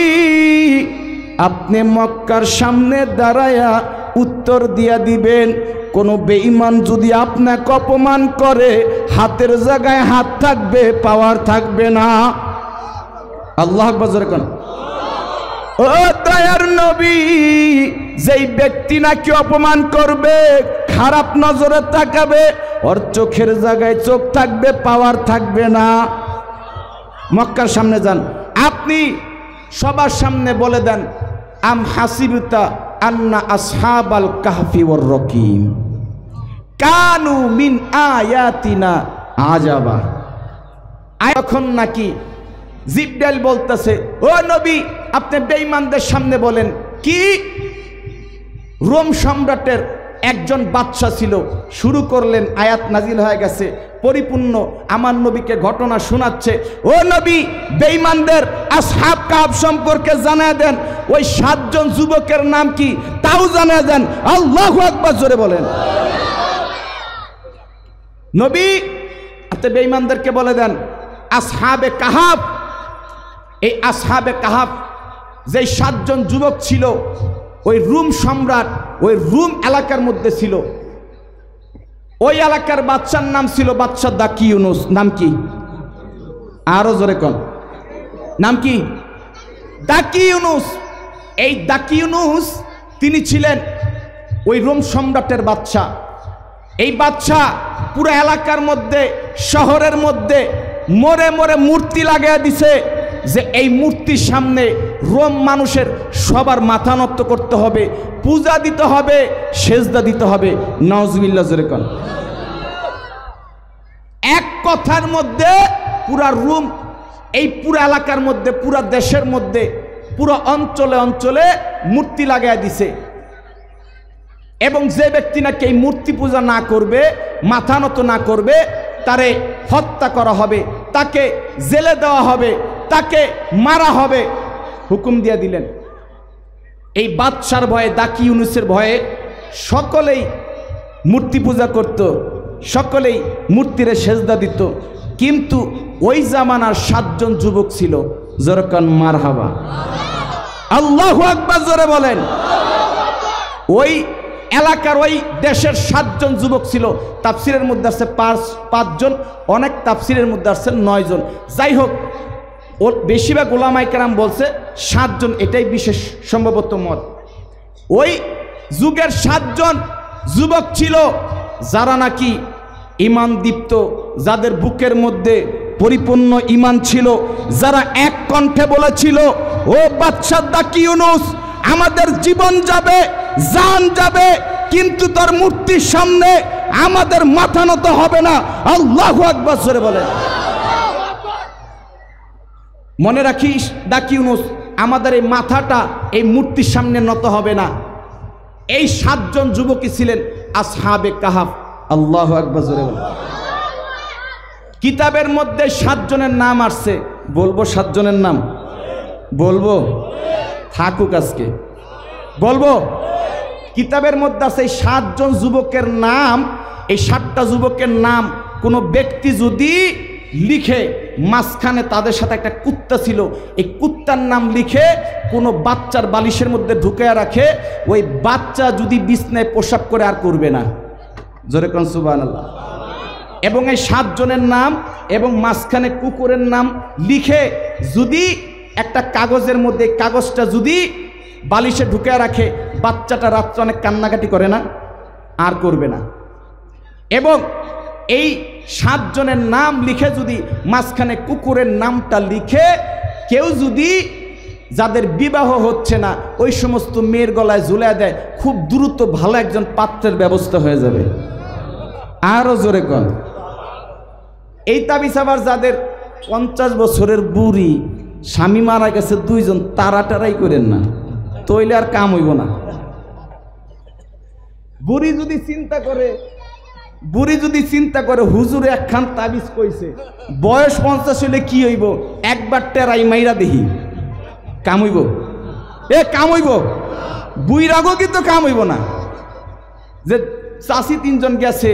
আপনি মক্কার সামনে দাঁড়ায়া উত্তর দিয়া দিবেন। কোনো বেঈমান যদি আপনাকে অপমান করে, হাতের জায়গায় হাত থাকবে, পাওয়ার থাকবে না। আল্লাহু আকবার জোরে কোন। ও দয়ার নবী, যেই ব্যক্তি নাকি অপমান করবে, খারাপ নজরে তাকাবে, ওর চোখের জায়গায় চোখ থাকবে, পাওয়ার থাকবে না। মক্কার সামনে যান, আপনি সবার সামনে বলে দেন, আম হাসিবতা আন্না আসহাবাল কাহফি ওয়ার রকিম কানু মিন আয়াতিনা আজাবা। এখন নাকি জিব্রাইল বলতেছে, ও নবী, আপনি বেঈমানদের সামনে বলেন কি? রোম সম্রাটের একজন বাদশা ছিল, শুরু করলেন, আয়াত নাজিল হয়ে গেছে, পরিপূর্ণ আমার নবীকে ঘটনা শোনাচ্ছে। ও নবী, বেঈমানদের আসহাব কাহফ সম্পর্কে জানায় দেন। ওই 7 জন যুবকের নাম কি তাও জানায় দেন। আল্লাহু আকবার জোরে বলেন। নবী, আপনি বেঈমানদেরকে বলে দেন, আসহাবে কাহফ, এই আসহাবে কাহফ যেই 7 জন যুবক ছিল, ওই রুম সম্রাট ওই রুম এলাকার মধ্যে ছিল। ওই এলাকার বাদশার নাম ছিল বাদশা দাকিউনুস। নাম কি? আরো জোরে কোন। নাম কি? দাকিউনুস। এই দাকিউনুস তিনি ছিলেন ওই রোম সম্রাটের বাদশা। এই বাদশা পুরো এলাকার মধ্যে, শহরের মধ্যে মোড়ে মোড়ে মূর্তি লাগাইয়া দিছে, যে এই মূর্তির সামনে রোম মানুষের সবার মাথা নত করতে হবে, পূজা দিতে হবে, সেজদা দিতে হবে। নাউজুবিল্লাহ জোরে কোন। এক কথার মধ্যে পুরা রোম, এই পুরো এলাকার মধ্যে, পুরা দেশের মধ্যে, পুরো অঞ্চলে অঞ্চলে মূর্তি লাগাইয়া দিছে। এবং যে ব্যক্তি নাকি এই মূর্তি পূজা না করবে, মাথা নত না করবে, তারে হত্যা করা হবে, তাকে জেলে দেওয়া হবে, তাকে মারা হবে, হুকুম দিয়ে দিলেন। এই বাদশার ভয়ে, দাকিউনুসের ভয়ে সকলেই মূর্তি পূজা করত, সকলেই মূর্তিরে সেজদা দিত। কিন্তু ওই জামানার 7 জন যুবক ছিল। জোরকান মারহাবা, আল্লাহু আকবার জোরে বলেন। ওই এলাকার, ওই দেশের 7 জন যুবক ছিল। তাফসিরের মধ্যে আছে 5 জন, অনেক তাফসিরের মধ্যে আছে 9 জন। যাই হোক, ওর বেশিরভাগ উলামায়ে কেরাম বলছে 7 জন, এটাই বিশেষ সম্ভবত মত। ওই যুগের 7 জন যুবক ছিল, যারা নাকি ঈমান দীপ্ত, যাদের বুকের মধ্যে পরিপূর্ণ ঈমান ছিল, যারা এক কণ্ঠে বলেছিল, ও বাদশা দাকিউনুস, আমাদের জীবন যাবে, জান যাবে, কিন্তু তার মূর্তির সামনে আমাদের মাথা নত হবে না। আল্লাহু আকবার জোরে বলেন। মনে রাখিস ডাকি ইউনুস, আমাদের এই মাথাটা এই মূর্তির সামনে নত হবে না। এই 7 জন যুবকই ছিলেন আসহাবে কাহাফ। আল্লাহু আকবার জোরে বলেন। কিতাবের মধ্যে 7 জনের নাম আসছে, বলবো 7 জনের নাম? বলবো? থাকুক আজকে বলবো। কিতাবের মধ্যে আছে 7 জন যুবকের নাম। এই 7টা যুবকের নাম কোনো ব্যক্তি যদি লিখে, মাঝখানে তাদের সাথে একটা কুত্তা ছিল, এই কুত্তার নাম লিখে কোনো বাচ্চার বালিশের মধ্যে ঢুকিয়ে রাখে, ওই বাচ্চা যদি বিছনায় প্রসাব করে আর করবে না। জোরে কোন সুবহানাল্লাহ। এবং এই 7 জনের নাম এবং মাঝখানে কুকুরের নাম লিখে যদি একটা কাগজের মধ্যে, কাগজটা যদি বালিশে ঢুকিয়ে রাখে, বাচ্চাটা রাত্রে অনেক কান্নাকাটি করে না, আর করবে না। এবং এই 7 জনের নাম লিখে যদি মাঝখানে কুকুরের নামটা লিখে কেউ যদি, যাদের বিবাহ হচ্ছে না, ওই সমস্ত মেয়ের গলায় ঝুলিয়ে দেয়, খুব দ্রুত ভালো একজন পাত্রের ব্যবস্থা হয়ে যাবে। আরো জোরে কোন। এই তাবিজ আবার যাদের 50 বছরের বুড়ি, স্বামী মারা গেছে 2 জন, তারাটারাই করেন না, তইলে আর কাম হইব না। বুড়ি যদি চিন্তা করে হুজুরে একখান তাবিজ কইছে, বয়স 50 হইলে কি হইব, একবার টেরাই মাইরা দেখি, কাম হইব? কাম হইব? বুইরাগো কিন্তু কাম হইব না। যে চাষি 3 জন গেছে,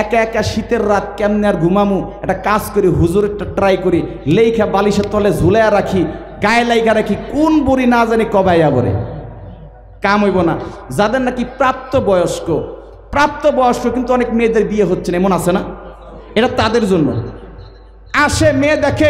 একা একা শীতের রাত কেমনে আর ঘুমামু, একটা কাজ করি, হুজুরেরটা ট্রাই করি, লেখা বালিশের তলে ঝুলাইয়া রাখি, গায়ে লাইগা রাখি, কোন বুড়ি না জানি কবাইয়া বলে, কাম হইব না। যাদের নাকি প্রাপ্ত বয়স্ক কিন্তু অনেক মেয়েদের বিয়ে হচ্ছে না, এমন আছে না? এটা তাদের জন্য। আসে মেয়ে দেখে,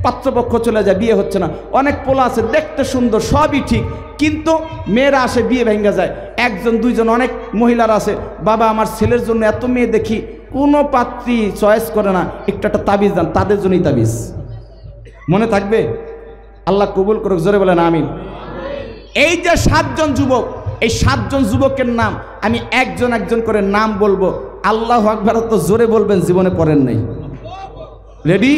পাত্রপক্ষ চলে যায়, বিয়ে হচ্ছে না। অনেক পোলা আছে দেখতে সুন্দর, সবই ঠিক, কিন্তু মেয়েরা আসে, বিয়ে ভেঙে যায়। 1 জন 2 জন অনেক মহিলারা আছে, বাবা আমার ছেলের জন্য এত মেয়ে দেখি, কোনো পাত্রী চয়েস করে না, একটা তাবিজ দেন। তাদের জন্যই তাবিজ। মনে থাকবে? আল্লাহ কবুল করুক, জোরে বলেন আমিন। এই যে 7 জন যুবক, এই 7 জন যুবকের নাম আমি একজন করে নাম বলবো। আল্লাহু আকবার তো জোরে বলবেন, জীবনে পড়েন নাই। রেডি?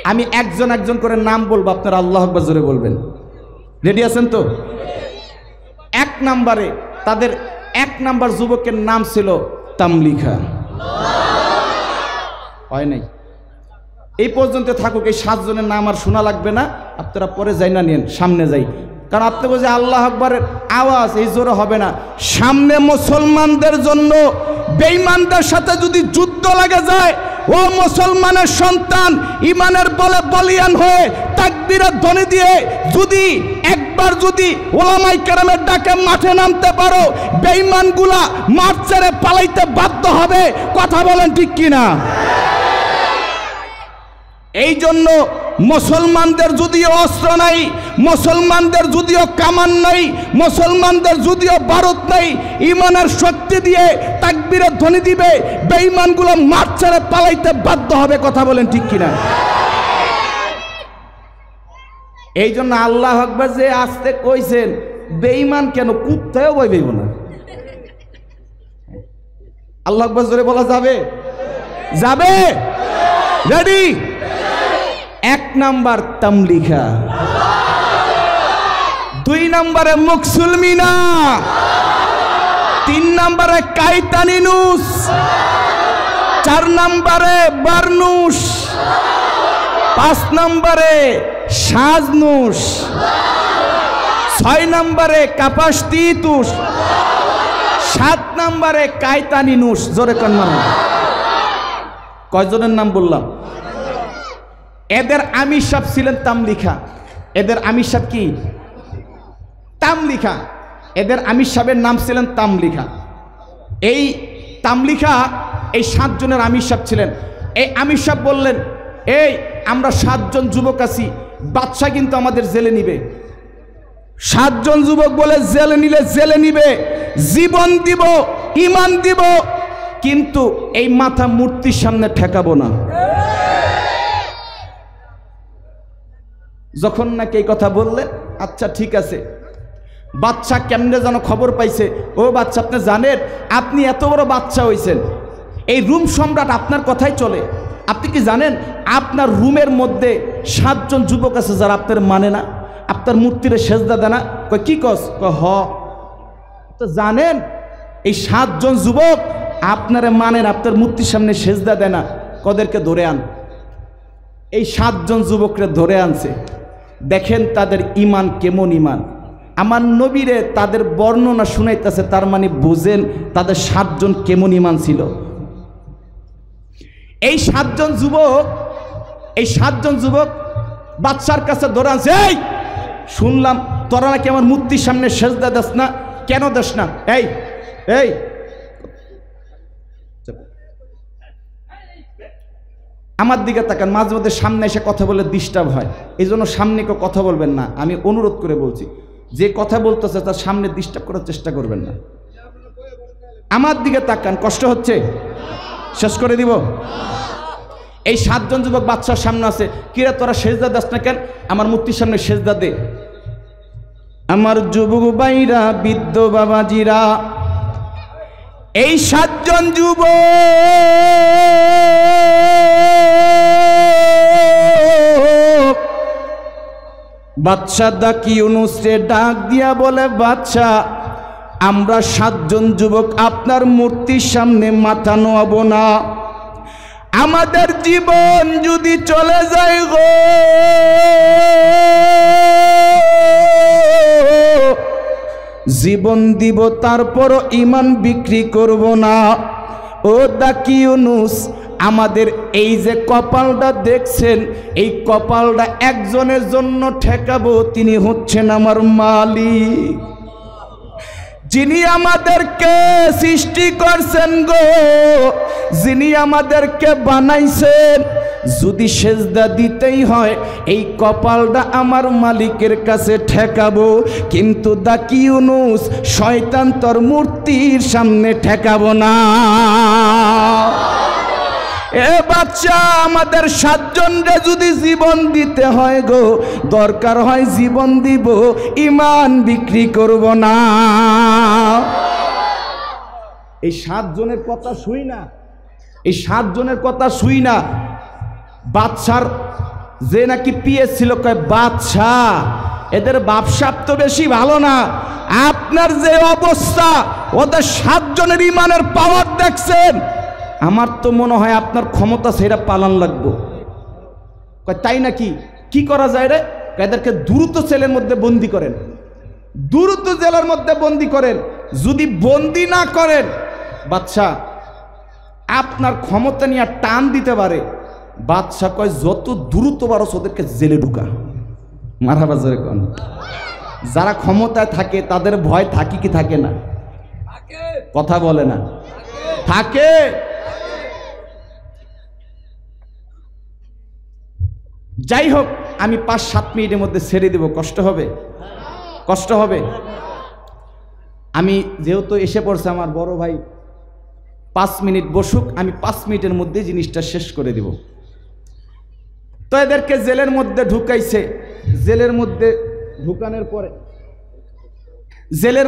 আমি একজন করে নাম বলবো, আপনারা আল্লাহু আকবার জোরে বলবেন। রেডি আছেন তো? 1 নম্বরে, তাদের 1 নম্বর যুবকের নাম ছিল তামলিখা। হয় নাই? এই পর্যন্ত থাকুক। এই 7 জনের নাম আর শোনা লাগবে না, আপনারা পরে যাই না, নিন সামনে যাই। কারণ আপনি বলছে আল্লাহু আকবারের আওয়াজ এই জোরে হবে না। সামনে মুসলমানদের জন্য বেঈমানদের সাথে যদি যুদ্ধ লাগে যায়, ও মুসলমানের সন্তান, ইমানের বলে বলিয়ান হয়ে তাকবীরের ধ্বনি দিয়ে যদি একবার যদি ওলামাই কেরামের ডাকে মাঠে নামতে পারো, বেঈমানগুলা মাঠ ছেড়ে পালাইতে বাধ্য হবে। কথা বলেন ঠিক কিনা? এই জন্য মুসলমানদের যদিও অস্ত্র নাই, মুসলমানদের যদিও কামান নাই, মুসলমানদের যদিও বারুদ নাই, ইমানের শক্তি দিয়ে তাকবীরের ধ্বনি দিবে, বেঈমানগুলো মাঠ ছেড়ে পালাইতে বাধ্য হবে। কথা বলেন ঠিক কিনা? এই জন্য আল্লাহু আকবার যে আসতে কইছেন, বেঈমান কেন কুত্তায়ও ভয় পাইব না। আল্লাহু আকবার জোরে বলা যাবে? রেডি? 1 নাম্বার তামলিখা, 2 নম্বরে মুকসুলমিনা, 3 নম্বরে কাইতানিনুস, 4 নম্বরে বারনুস, 5 নম্বরে সাজনুস, 6 নম্বরে কাপাসতিতুস, 7 নম্বরে কাইতানিনুস। জোরে কন্যা, কয়জনের নাম বললাম? এদের আমির সাহেব ছিলেন তামলিখা। এদের আমির সাহেব কি? তামলিখা। এদের আমির সাহেবের নাম ছিলেন তামলিখা। এই তামলিখা এই 7 জনের আমির সাহেব ছিলেন। এই আমির সাহেব বললেন, এই আমরা 7 জন যুবক আছি, বাদশাহ কিন্তু আমাদের জেলে নিবে। 7 জন যুবক বলে জেলে নিবে, জীবন দিব, ইমান দিব, কিন্তু এই মাথা মূর্তির সামনে ঠেকাবো না। যখন নাকি এই কথা বললেন, আচ্ছা ঠিক আছে, বাচ্চা কেমনে যেন খবর পাইছে, ও বাচ্চা আপনি জানেন আপনি এত বড় বাচ্চা হইছেন, এই রুম সম্রাট আপনার কথাই চলে। আপনি কি জানেন আপনার রুমের মধ্যে 7 জন যুবক আছে যারা আপনার মানে না, আপনার মূর্তিরে সেজদা দেয় না। কয় কি কস? কয় হ। তো জানেন এই 7 জন যুবক আপনারে মানেন, আপনার মূর্তির সামনে সেজদা দেয় না। কদেরকে ধরে আন। এই 7 জন যুবকরে ধরে আনছে। দেখেন তাদের ইমান কেমন ইমান। আমার নবীরে তাদের বর্ণনা শুনাইতেছে, তার মানে বুঝেন তাদের 7 জন কেমন ইমান ছিল। এই 7 জন যুবক বাদশার কাছে ধরে আনছে। এই শুনলাম তোরা নাকি আমার মূর্তির সামনে সেজদা দেস না, কেন দেস না? এই এই আমার দিকে তাকান, মাঝে মধ্যে সামনে এসে কথা বলে ডিস্টার্ব হয়, এই জন্য সামনে কেউ কথা বলবেন না। আমি অনুরোধ করে বলছি, যে কথা বলতেছে তার সামনে ডিস্টার্ব করার চেষ্টা করবেন না। আমার দিকে তাকান, কষ্ট হচ্ছে? শেষ করে দিব। এই 7 জন যুবক বাদশার সামনে আছে। কিরা তোরা সেজদা দাস না কেন? আমার মূর্তির সামনে সেজদা দে। আমার যুবক ভাইরা, বৃদ্ধ বাবাজিরা, এই 7 জন যুবক বাদশা দাকি ইউনুসে ডাক দিয়া বলে, বাদশা আমরা 7 জন যুবক আপনার মূর্তির সামনে মাথা নোয়াবো না। আমাদের জীবন যদি চলে যায় গো, জীবন দিব তারপরও ইমান বিক্রি করব না। ও দাকি ইউনুস, আমাদের এই যে কপালটা দেখছেন, এই কপালটা একজনের জন্য ঠেকাবো, তিনি হচ্ছেন আমার মালিক, যিনি আমাদেরকে সৃষ্টি করছেন গো, যিনি আমাদেরকে বানাইছেন। যদি সেজদা দিতেই হয় এই কপালটা আমার মালিকের কাছে ঠেকাবো, কিন্তু দাকি ইউনুস শয়তান তোর মূর্তির সামনে ঠেকাবো না। এ বাচ্চা, আমাদের 7 জনরে যদি জীবন দিতে হয় গো, দরকার হয় জীবন দিব, ইমান বিক্রি করব না। এই 7 জনের কথা শুই না, এই 7 জনের কথা শুই না। বাদশার যে নাকি পিএস ছিল, কয় বাদশা এদের ব্যবসা তো বেশি ভালো না। আপনার যে অবস্থা, ওদের 7 জনের ইমানের পাওয়ার দেখছেন, আমার তো মনে হয় আপনার ক্ষমতা সেটা পালন লাগবো। কয় তাই নাকি? কি করা যায় রে? এদেরকে দ্রুত সেলের মধ্যে বন্দি করেন, দ্রুত জেলের মধ্যে বন্দি করেন। যদি বন্দি না করেন, বাদশা আপনার ক্ষমতা নিয়ে টান দিতে পারে। বাদশা কয় যত দ্রুত পারো ওদেরকে জেলে ঢুকা। মারহাবা জোরে কোন। যারা ক্ষমতায় থাকে তাদের ভয় থাকে কি থাকে না? কথা বলে না, থাকে। যাই হোক, আমি 5-7 মিনিটের মধ্যে ছেড়ে দেব। কষ্ট হবে? কষ্ট হবে। আমি যেহেতু এসে পড়ছে আমার বড় ভাই, 5 মিনিট বসুক, আমি 5 মিনিটের মধ্যে জিনিসটা শেষ করে দেব। তো এদেরকে জেলের মধ্যে ঢুকাইছে। জেলের মধ্যে ঢুকানোর পরে জেলের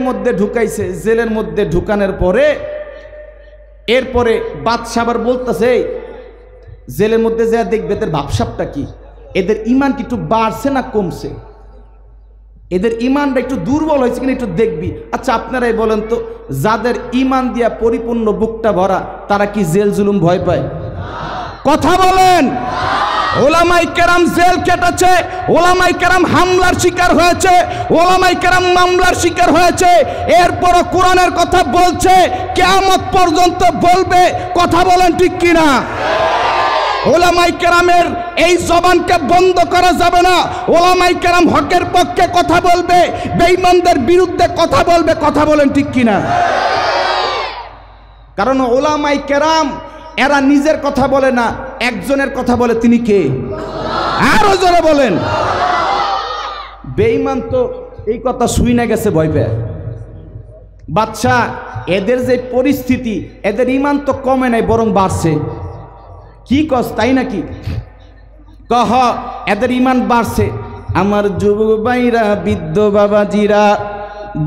মধ্যে ঢুকানোর পরে এরপরে বাদশা আবার বলতেছে, জেলের মধ্যে যা দেখবে এদের ভাবসাবটা কি, এদের ইমান কি একটু বাড়ছে না কমছে, এদের ইমানটা একটু দুর্বল হয়েছে কিনা একটু দেখবি। আচ্ছা আপনারাই বলেন তো, যাদের ইমান দিয়া পরিপূর্ণ বুকটা ভরা, তারা কি জেল জুলুম ভয় পায়? কথা বলেন। ওলামাই কেরাম জেল কেটেছে, ওলামাই কেরাম হামলার শিকার হয়েছে, ওলামাই কেরাম মামলার শিকার হয়েছে, এরপরও কোরআনের কথা বলছে, কিয়ামত পর্যন্ত বলবে। কথা বলেন ঠিক কিনা? ওলামাই কেরামের এই জবানকে বন্ধ করা যাবে না। ওলামাই কেরাম হকের পক্ষে কথা বলবে, বেঈমানদের বিরুদ্ধে কথা বলবে। কথা বলেন ঠিক কিনা? কারণ ওলামাই কেরাম এরা নিজের কথা বলে না, একজনের কথা বলে। তিনি কে? আরো জোরে বলেন। বেঈমান তো এই কথা শুই না গেছে ভয় পেয়ে। বাদশা এদের যে পরিস্থিতি, এদের ইমান তো কমে নাই, বরং বাড়ছে। কি কস তাই নাকি? কহ এদের ইমান বাড়ছে। আমার যুবক ভাইরা, বৃদ্ধ বাবাজিরা,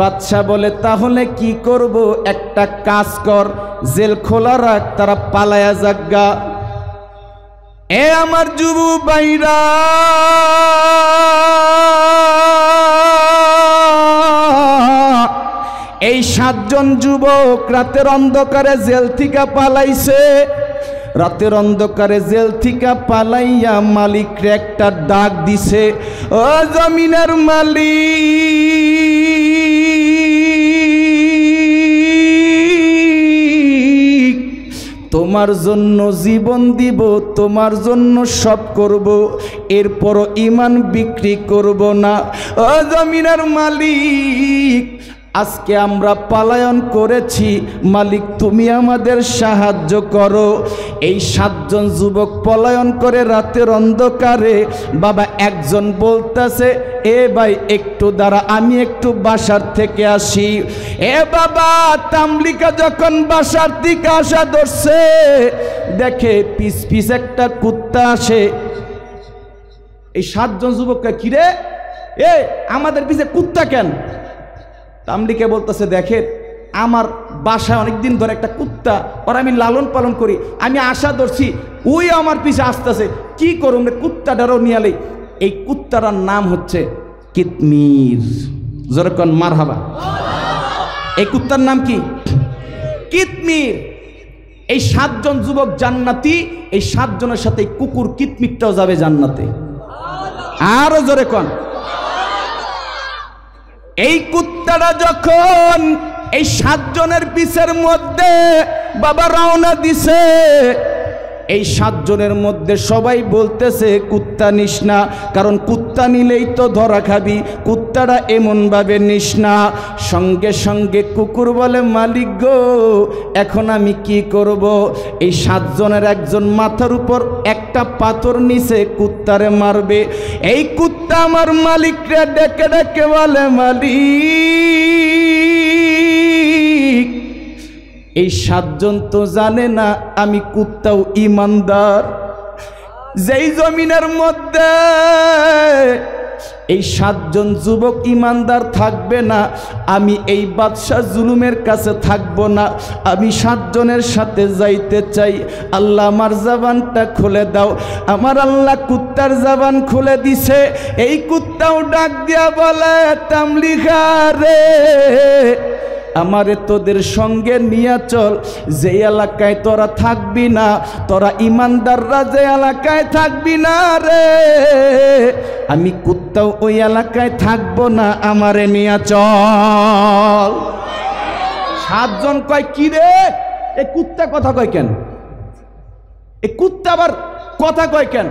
বাদশা বলে তাহলে কি করব, একটা কাজ কর, জেল খোলা রাখ, তারা পালায়া যাগা। এ আমার যুব ভাইরা, এই 7 জন যুবক রাতের অন্ধকারে জেল থেকে পালাইছে। রাতের অন্ধকারে জেল থেকে পালাইয়া মালিকরে একটা ডাক দিছে, ও জমিনের মালিক, তোমার জন্য জীবন দিব, তোমার জন্য সব করব, এরপরও ঈমান বিক্রি করব না। ও জমিনের মালিক, আজকে আমরা পলায়ন করেছি, মালিক তুমি আমাদের সাহায্য করো। এই 7 জন যুবক পলায়ন করে রাতের অন্ধকারে। বাবা একজন বলতেছে, এ ভাই একটু দাঁড়া, আমি একটু বাসার থেকে আসি। এ বাবা, তামলিকা যখন বাসার থেকে আসা ধরছে, দেখে পিছ পিছ একটা কুত্তা আসে। এই 7 জন যুবককে, কিরে এ আমাদের পিছে কুত্তা কেন? তামলিকে বলতেছে, দেখে আমার বাসায় অনেকদিন ধরে একটা কুত্তা, ওর আমি লালন পালন করি, আমি আশা ধরছি, ওই আমার পিছে আসতেছে, কি করুন রে, কুত্তাটারও নিয়ালে। এই কুত্তাটার নাম হচ্ছে কিতমির। যেরকম মারহাবা। এই কুত্তার নাম কি? কিতমির। এই 7 জন যুবক জান্নাতি, এই 7 জনের সাথে কুকুর কিতমিরটাও যাবে জান্নাতে। আরো জোরে কোন। এই কুত্তাটা যখন এই 7 জনের পিছের মধ্যে বাবা রওনা দিছে, এই 7 জনের মধ্যে সবাই বলতেছে কুত্তা নিস না, কারণ কুত্তা নিলেই তো ধরা খাবি, কুত্তাটা এমন ভাবে নিস না। সঙ্গে সঙ্গে কুকুর বলে, মালিক গো এখন আমি কি করব? এই 7 জনের একজন মাথার উপর একটা পাথর নিচে কুত্তারে মারবে। এই কুত্তা আমার মালিকরে ডেকে ডেকে বলে, মালিক এই 7 জন তো জানে না আমি কুত্তাও ইমানদার। যেই জমিনের মধ্যে এই 7 জন যুবক ইমানদার থাকবে না, আমি এই বাদশা জুলুমের কাছে থাকব না, আমি 7 জনের সাথে যাইতে চাই। আল্লাহ আমার জবানটা খুলে দাও। আমার আল্লাহ কুত্তার জবান খুলে দিছে। এই কুত্তাও ডাক দিয়া বলে, তামলিকা রে, আমারে তোদের সঙ্গে নিয়ে চল, যে এলাকায় তোরা থাকবি না, তোরা ইমানদাররা যে এলাকায় থাকবি না রে, আমি কুত্তাও ওই এলাকায় থাকবো না, আমারে নিয়ে চল। 7 জন কয়, কি রে এ কুত্তা কথা কয় কেন? এ কুত্তা আবার কথা কয় কেন?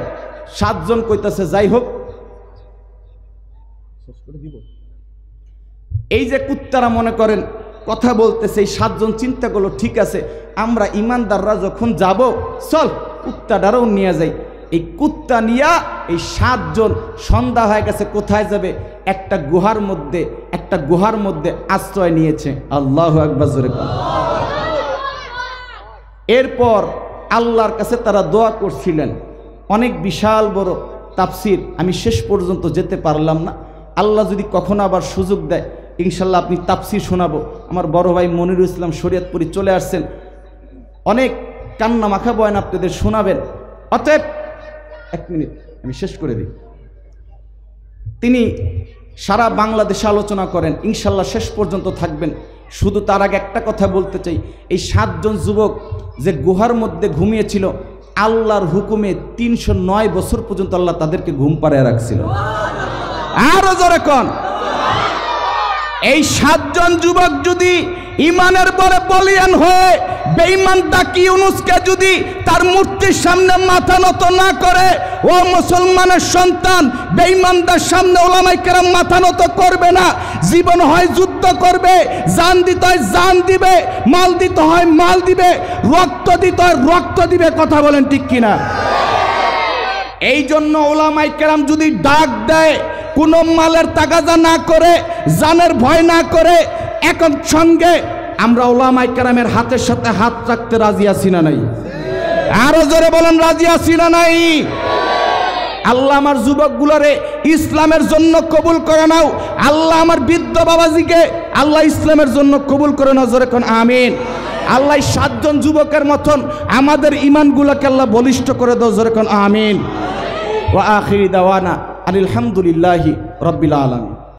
7 জন কইতাছে, যাই হোক এই যে কুত্তারা মনে করেন কথা বলতেছে, এই 7 জন চিন্তা করলো, ঠিক আছে আমরা ইমানদাররা যখন যাব, চল কুত্তাটারও নিয়ে যাই। এই কুত্তা নিয়া এই 7 জন সন্ধ্যা হয়ে গেছে, কোথায় যাবে? একটা গুহার মধ্যে আশ্রয় নিয়েছে। আল্লাহু আকবার জোরে বল। এরপর আল্লাহর কাছে তারা দোয়া করছিলেন। অনেক বিশাল বড় তাফসির, আমি শেষ পর্যন্ত যেতে পারলাম না। আল্লাহ যদি কখনো আবার সুযোগ দেয়, ইনশাল্লাহ আপনি তাফসির শোনাবো। আমার বড় ভাই মনিরুল ইসলাম শরীয়তপুরি চলে আসছেন, অনেক কান্না মাখা বয়ান আপনাদের শোনাবেন। অতএব 1 মিনিট আমি শেষ করে দিই। তিনি সারা বাংলাদেশে আলোচনা করেন, ইনশাল্লাহ শেষ পর্যন্ত থাকবেন। শুধু তার আগে একটা কথা বলতে চাই, এই 7 জন যুবক যে গুহার মধ্যে ঘুমিয়েছিল, আল্লাহর হুকুমে 309 বছর পর্যন্ত আল্লাহ তাদেরকে ঘুম পাড়ায় রাখছিল। আরো জোরে কোন। এই 7 জন যুবক যদি ইমানের বলে বলিয়ান হয়ে বেঈমান তাকি ইউনুসকে যদি তার মূর্তির সামনে মাথা নত না করে, ও মুসলমানের সন্তান, বেঈমানদের সামনে ওলামায়ে কেরাম মাথা নত করবে না। জীবন হয় যুদ্ধ করবে, জান দিতে হয় জান দিবে, মাল দিতে হয় মাল দিবে, রক্ত দিতে হয় রক্ত দিবে। কথা বলেন ঠিক কিনা? এই জন্য ওলামায়ে কেরাম যদি ডাক দেয়, কোনো মালের তাগাজা না করে, জানের ভয় না করে, এখন সঙ্গে আমরা ওলামায়ে কেরামের হাতের সাথে হাত রাখতে রাজি আছি না নাই? আরো জোরে বলেন, রাজি আছি না নাই? আল্লাহ আমার যুবকগুলোরে ইসলামের জন্য কবুল করে নাও। আল্লাহ আমার বৃদ্ধ বাবাজিকে আল্লাহ ইসলামের জন্য কবুল করে নজরে কোন আমিন। আল্লাহ 7 জন যুবকের মতন আমাদের ঈমানগুলোকে আল্লাহ বলিষ্ঠ করে দাও, জোরে কোন আমিন। ওয়া আখিরি দাওয়ানা আলহামদুলিল্লাহি রাব্বিল আলামিন।